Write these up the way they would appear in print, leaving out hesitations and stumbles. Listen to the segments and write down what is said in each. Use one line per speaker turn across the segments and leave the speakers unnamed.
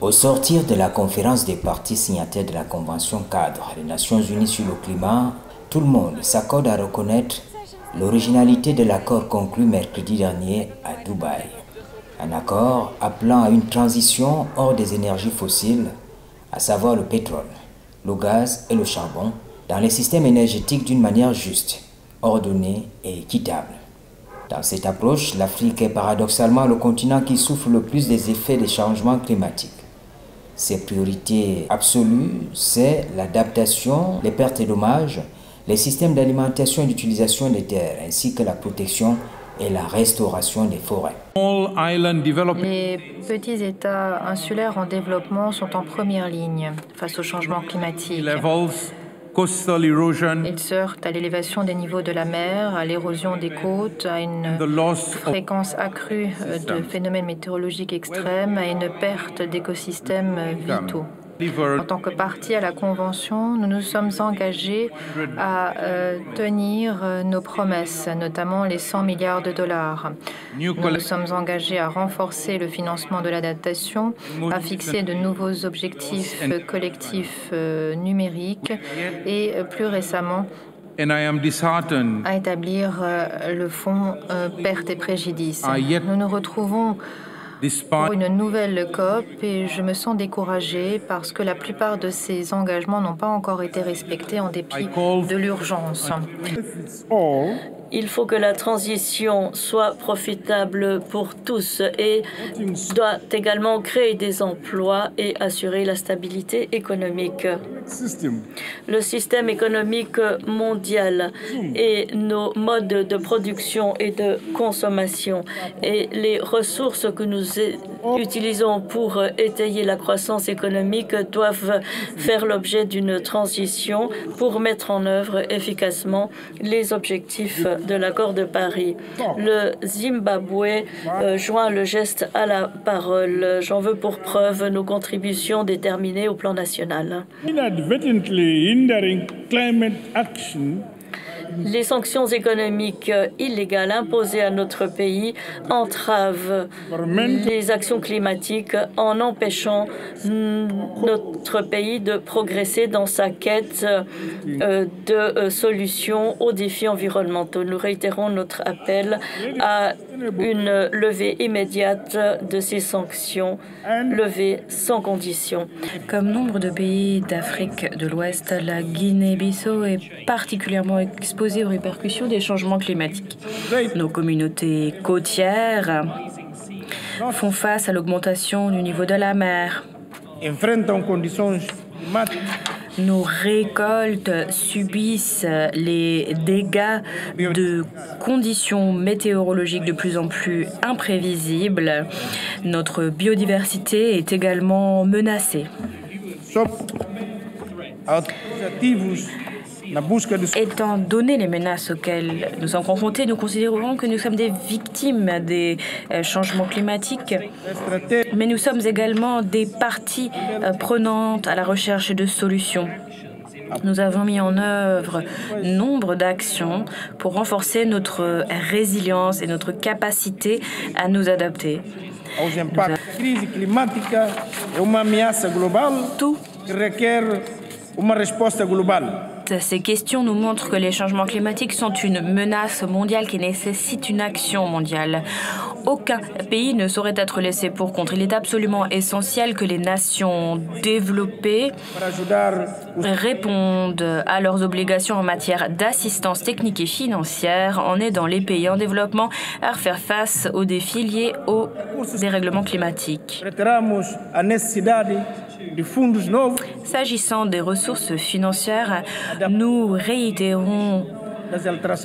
Au sortir de la conférence des parties signataires de la Convention cadre des Nations Unies sur le climat, tout le monde s'accorde à reconnaître l'originalité de l'accord conclu mercredi dernier à Dubaï. Un accord appelant à une transition hors des énergies fossiles, à savoir le pétrole, le gaz et le charbon, dans les systèmes énergétiques d'une manière juste, ordonnée et équitable. Dans cette approche, l'Afrique est paradoxalement le continent qui souffre le plus des effets des changements climatiques. Ses priorités absolues, c'est l'adaptation, les pertes et dommages, les systèmes d'alimentation et d'utilisation des terres, ainsi que la protection et la restauration des forêts.
Les petits États insulaires en développement sont en première ligne face au changement climatique. Ils se heurtent à l'élévation des niveaux de la mer, à l'érosion des côtes, à une fréquence accrue de phénomènes météorologiques extrêmes, à une perte d'écosystèmes vitaux. En tant que partie à la Convention, nous nous sommes engagés à tenir nos promesses, notamment les 100 milliards de dollars. Nous nous sommes engagés à renforcer le financement de l'adaptation, à fixer de nouveaux objectifs collectifs numériques et plus récemment à établir le fonds pertes et préjudices. Nous nous retrouvons pour une nouvelle COP et je me sens découragée parce que la plupart de ces engagements n'ont pas encore été respectés en dépit de l'urgence.
Il faut que la transition soit profitable pour tous et doit également créer des emplois et assurer la stabilité économique. Le système économique mondial et nos modes de production et de consommation et les ressources que nous utilisons pour étayer la croissance économique doivent faire l'objet d'une transition pour mettre en œuvre efficacement les objectifs de l'accord de Paris. Le Zimbabwe joint le geste à la parole. J'en veux pour preuve nos contributions déterminées au plan national. Les sanctions économiques illégales imposées à notre pays entravent les actions climatiques en empêchant notre pays de progresser dans sa quête de solutions aux défis environnementaux. Nous réitérons notre appel à une levée immédiate de ces sanctions, levée sans condition.
Comme nombre de pays d'Afrique de l'Ouest, la Guinée-Bissau est particulièrement exposée aux répercussions des changements climatiques. Nos communautés côtières font face à l'augmentation du niveau de la mer. Nos récoltes subissent les dégâts de conditions météorologiques de plus en plus imprévisibles. Notre biodiversité est également menacée. Étant donné les menaces auxquelles nous sommes confrontés, nous considérons que nous sommes des victimes des changements climatiques, mais nous sommes également des parties prenantes à la recherche de solutions. Nous avons mis en œuvre nombre d'actions pour renforcer notre résilience et notre capacité à nous adapter. Tout Ces questions nous montrent que les changements climatiques sont une menace mondiale qui nécessite une action mondiale. Aucun pays ne saurait être laissé pour compte. Il est absolument essentiel que les nations développées répondent à leurs obligations en matière d'assistance technique et financière en aidant les pays en développement à faire face aux défis liés au dérèglement climatique. S'agissant des ressources financières, nous réitérons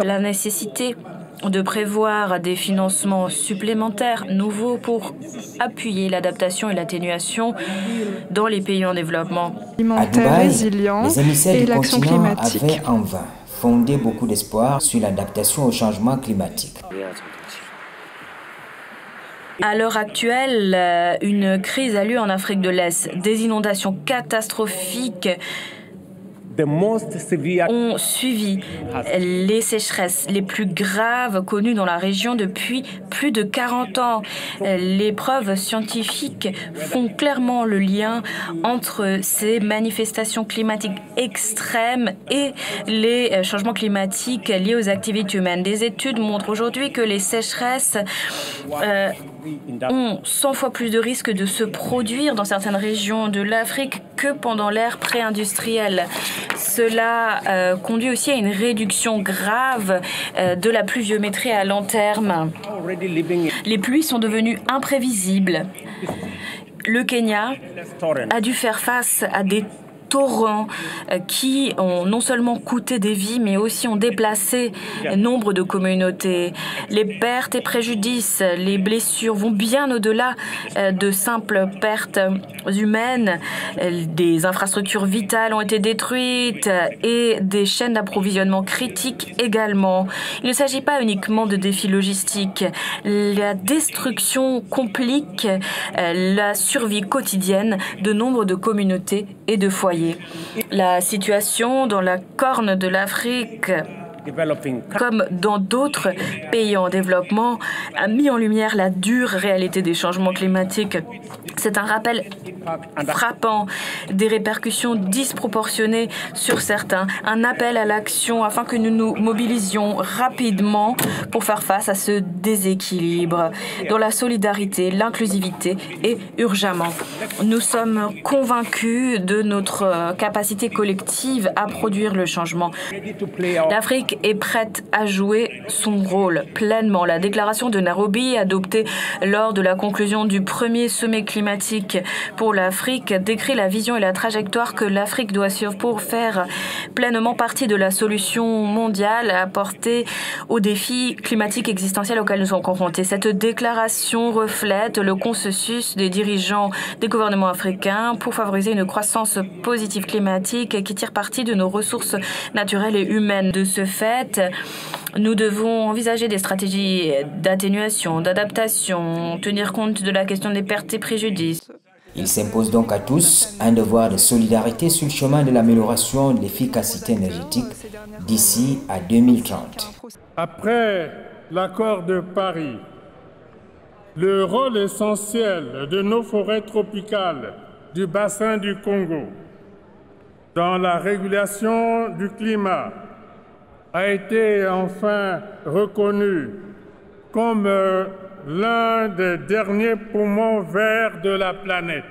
la nécessité de prévoir des financements supplémentaires nouveaux pour appuyer l'adaptation et l'atténuation dans les pays en développement.
À Dubaï, les émissaires du continent avaient en vain fondé beaucoup d'espoir sur l'adaptation au changement climatique.
À l'heure actuelle, une crise a lieu en Afrique de l'Est. Des inondations catastrophiques ont suivi les sécheresses les plus graves connues dans la région depuis plus de 40 ans. Les preuves scientifiques font clairement le lien entre ces manifestations climatiques extrêmes et les changements climatiques liés aux activités humaines. Des études montrent aujourd'hui que les sécheresses ont 100 fois plus de risques de se produire dans certaines régions de l'Afrique que pendant l'ère pré-industrielle. Cela conduit aussi à une réduction grave de la pluviométrie à long terme. Les pluies sont devenues imprévisibles. Le Kenya a dû faire face à des torrents qui ont non seulement coûté des vies, mais aussi ont déplacé nombre de communautés. Les pertes et préjudices, les blessures vont bien au-delà de simples pertes humaines. Des infrastructures vitales ont été détruites et des chaînes d'approvisionnement critiques également. Il ne s'agit pas uniquement de défis logistiques. La destruction complique la survie quotidienne de nombre de communautés et de foyers. La situation dans la Corne de l'Afrique, comme dans d'autres pays en développement, a mis en lumière la dure réalité des changements climatiques. C'est un rappel frappant des répercussions disproportionnées sur certains, un appel à l'action afin que nous nous mobilisions rapidement pour faire face à ce déséquilibre dont la solidarité, l'inclusivité est urgemment. Nous sommes convaincus de notre capacité collective à produire le changement. L'Afrique est prête à jouer son rôle pleinement. La déclaration de Nairobi, adoptée lors de la conclusion du premier sommet climatique pour l'Afrique, décrit la vision et la trajectoire que l'Afrique doit suivre pour faire pleinement partie de la solution mondiale à apporter aux défis climatiques existentiels auxquels nous sommes confrontés. Cette déclaration reflète le consensus des dirigeants des gouvernements africains pour favoriser une croissance positive climatique qui tire parti de nos ressources naturelles et humaines. De ce fait, nous devons envisager des stratégies d'atténuation, d'adaptation, tenir compte de la question des pertes et préjudices.
Il s'impose donc à tous un devoir de solidarité sur le chemin de l'amélioration de l'efficacité énergétique d'ici à 2030.
Après l'accord de Paris, le rôle essentiel de nos forêts tropicales du bassin du Congo dans la régulation du climat a été enfin reconnu comme l'un des derniers poumons verts de la planète.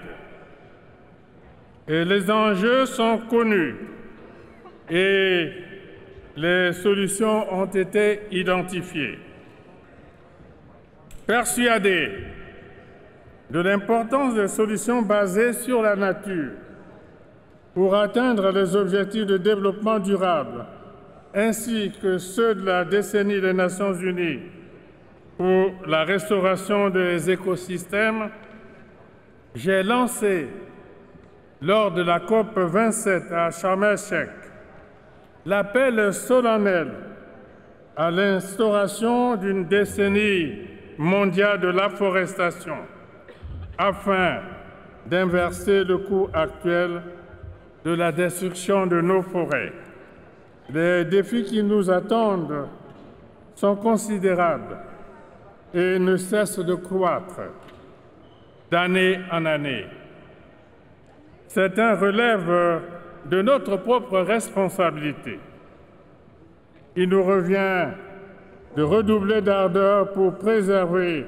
Et les enjeux sont connus et les solutions ont été identifiées. Persuadés de l'importance des solutions basées sur la nature pour atteindre les objectifs de développement durable, ainsi que ceux de la décennie des Nations Unies pour la restauration des écosystèmes, j'ai lancé, lors de la COP 27 à Sharm el-Sheikh, l'appel solennel à l'instauration d'une décennie mondiale de l'afforestation afin d'inverser le cours actuel de la destruction de nos forêts. Les défis qui nous attendent sont considérables et ne cessent de croître d'année en année. Certains relèvent de notre propre responsabilité. Il nous revient de redoubler d'ardeur pour préserver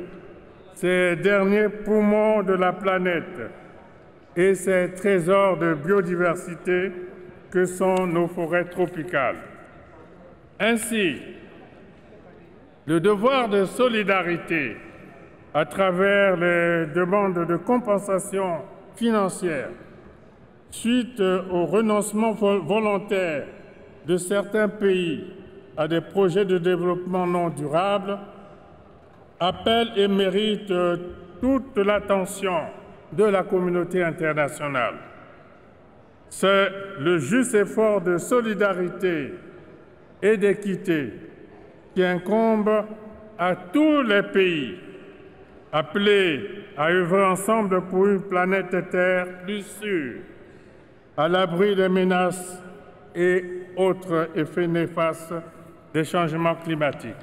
ces derniers poumons de la planète et ces trésors de biodiversité que sont nos forêts tropicales. Ainsi, le devoir de solidarité à travers les demandes de compensation financière suite au renoncement volontaire de certains pays à des projets de développement non durable appelle et mérite toute l'attention de la communauté internationale. C'est le juste effort de solidarité et d'équité qui incombe à tous les pays appelés à œuvrer ensemble pour une planète Terre plus sûre, à l'abri des menaces et autres effets néfastes des changements climatiques.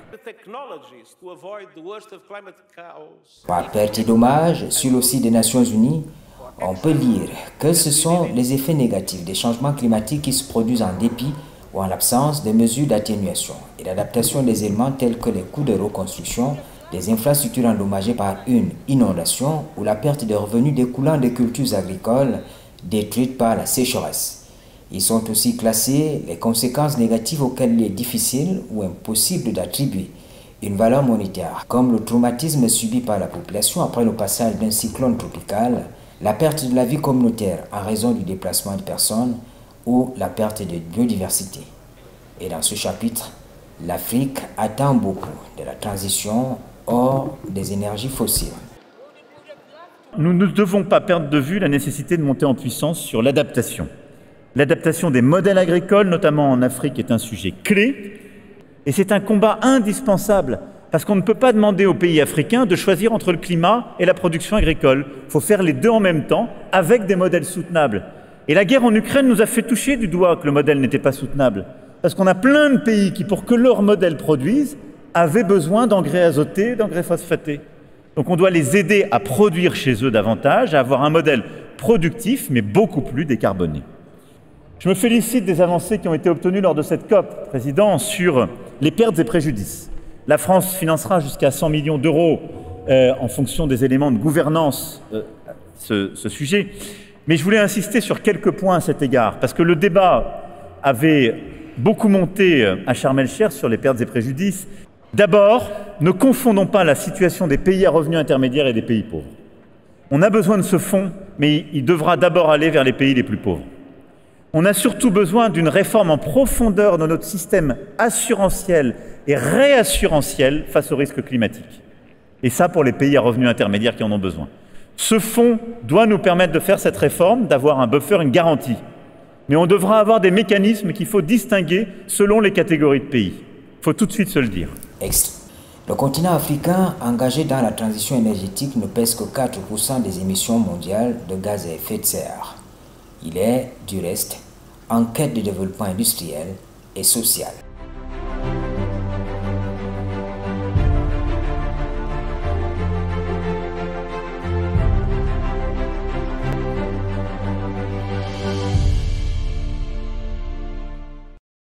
Par perte et dommages, sur le site des Nations Unies, on peut lire que ce sont les effets négatifs des changements climatiques qui se produisent en dépit ou en l'absence de mesures d'atténuation et d'adaptation des éléments tels que les coûts de reconstruction, des infrastructures endommagées par une inondation ou la perte de revenus découlant des cultures agricoles détruites par la sécheresse. Ils sont aussi classés les conséquences négatives auxquelles il est difficile ou impossible d'attribuer une valeur monétaire, comme le traumatisme subi par la population après le passage d'un cyclone tropical, la perte de la vie communautaire en raison du déplacement de personnes ou la perte de biodiversité. Et dans ce chapitre, l'Afrique attend beaucoup de la transition hors des énergies fossiles.
Nous ne devons pas perdre de vue la nécessité de monter en puissance sur l'adaptation. L'adaptation des modèles agricoles, notamment en Afrique, est un sujet clé et c'est un combat indispensable parce qu'on ne peut pas demander aux pays africains de choisir entre le climat et la production agricole. Il faut faire les deux en même temps avec des modèles soutenables. Et la guerre en Ukraine nous a fait toucher du doigt que le modèle n'était pas soutenable. Parce qu'on a plein de pays qui, pour que leur modèle produise, avaient besoin d'engrais azotés, d'engrais phosphatés. Donc on doit les aider à produire chez eux davantage, à avoir un modèle productif, mais beaucoup plus décarboné. Je me félicite des avancées qui ont été obtenues lors de cette COP, Président, sur les pertes et préjudices. La France financera jusqu'à 100 millions d'euros en fonction des éléments de gouvernance ce sujet. Mais je voulais insister sur quelques points à cet égard, parce que le débat avait beaucoup monté à Sharm el-Sheikh sur les pertes et préjudices. D'abord, ne confondons pas la situation des pays à revenus intermédiaires et des pays pauvres. On a besoin de ce fonds, mais il devra d'abord aller vers les pays les plus pauvres. On a surtout besoin d'une réforme en profondeur de notre système assurantiel et réassurantiel face aux risques climatiques. Et ça pour les pays à revenus intermédiaires qui en ont besoin. Ce fonds doit nous permettre de faire cette réforme, d'avoir un buffer, une garantie. Mais on devra avoir des mécanismes qu'il faut distinguer selon les catégories de pays. Il faut tout de suite se le dire.
Le continent africain engagé dans la transition énergétique ne pèse que 4% des émissions mondiales de gaz à effet de serre. Il est, du reste, en quête de développement industriel et social.